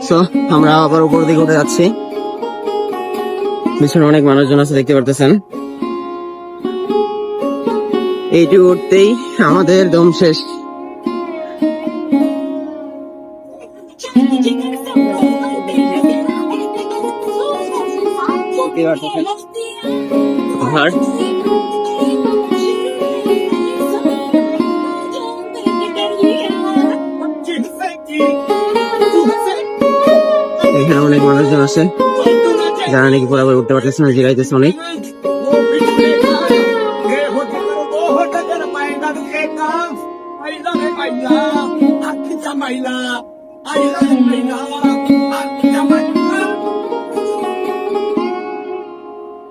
So আমরা আবার উপর দিকে উঠে যাচ্ছি। পিছনে অনেক মানুষজন আছে দেখতে পারতেছেন। এইটি উঠতেই আমাদের দম শেষ। এখানে অনেক মানুষজন আছে যারা নাকি বরাবর উঠতে পারতেছে না, জিরাইতেছে অনেক।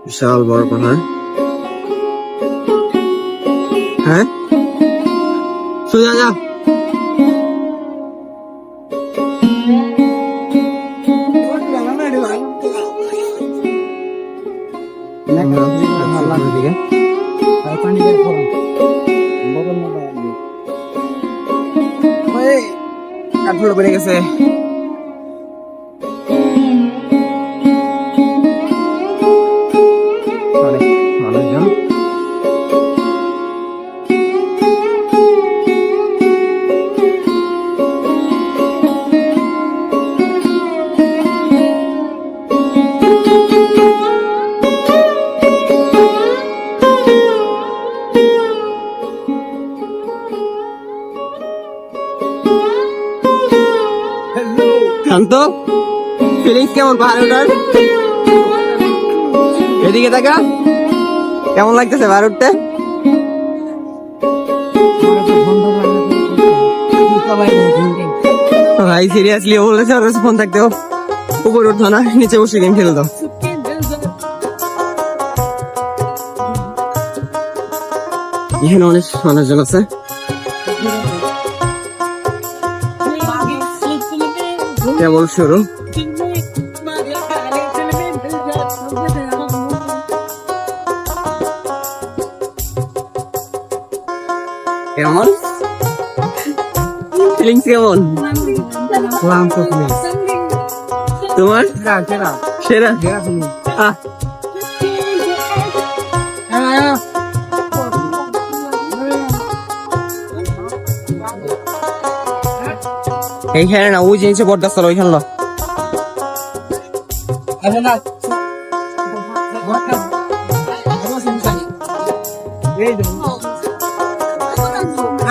বিশাল বড় পাহাড়। হ্যাঁ সোজা যা। কাঠগুলো বেড়ে গেছে। মানুষজন শান্ত। ফিলিংস কেমন পাহাড়ে ওঠার? এদিকে দেখা কেমন লাগতেছে পাহাড় উঠতে? ভাই সিরিয়াসলি ও বলেছে ওর ফোন থাকতে উপরে উঠতো না, নিচে বসে গেম খেলতো। এখানে অনেক মানুষজন আছে। কেবল শুরু। কেমন ফিলিংস কেমন তোমার? সেরা এইখানে না, ওই জিনিসে বরদাস্ত ওইখানে না।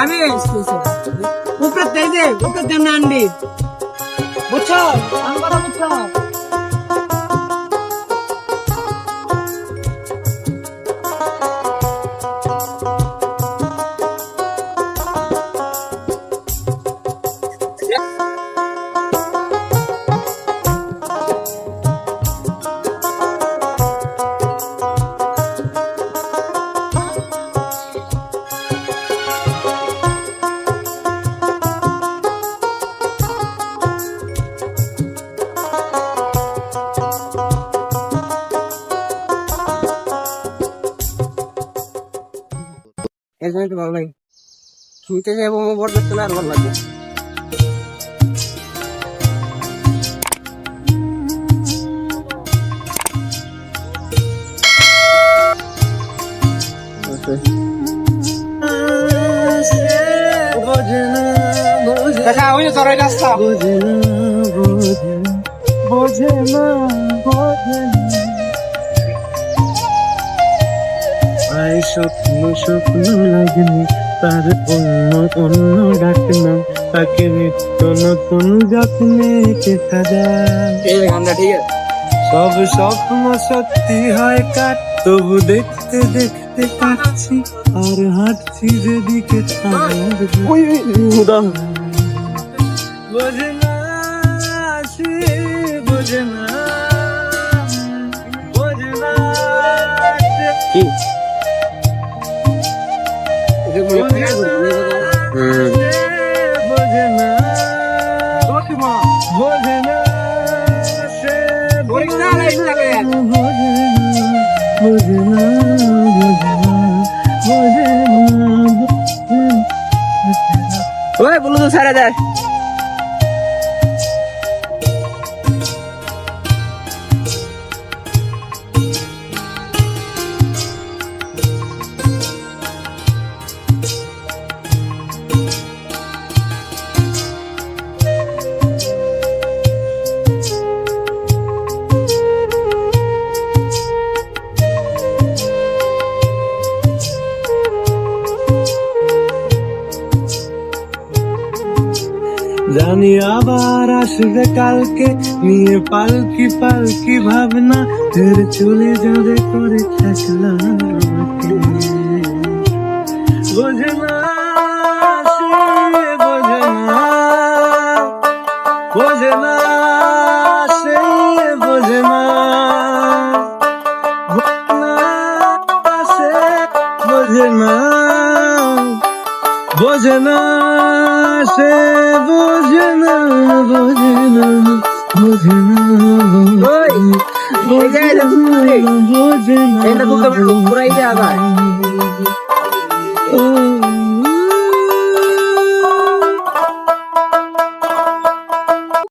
আমি উপরে দেয় উপরে দেন আন্ডি বুঝছো আমার বুঝছো। এই জন্য তো ভালো লাগে শুনতে যাবো, বড় দেখতে আর ভালো লাগবে। দেখা ওই তোর এই রাস্তা বোঝে না বোঝে না বোঝে না। আই স্বপ্ন স্বপ্ন লাগেনি তার অন্য অন্য ডাকনা, তাকে নিত্য নতুন যত্নে কে সাজায়। এই গানটা ঠিক আছে। সব স্বপ্ন সত্যি হয় কাট, তবু দেখতে দেখতে কাটছি আর হাঁটছি যেদিকে বোঝে না সে বোঝে না বোঝে না কি বোঝে না বোঝে না সে বোঝে না বোঝে না বোঝে না। ওই বলো তো সারা দেয় জানি আবার আসবে কালকে, নিয়ে পালকি পালকি ভাবনা, ফের চলে যাবে করে থাকলাম আমাকে। বোঝে না সে, বোঝে না, বোঝে না সে, বোঝে না, বোঝে না, বোঝে না সে, বোঝে না, বোঝে না, বোঝে না, ওই, এই যে, বোঝে না, এটা তো পুরাই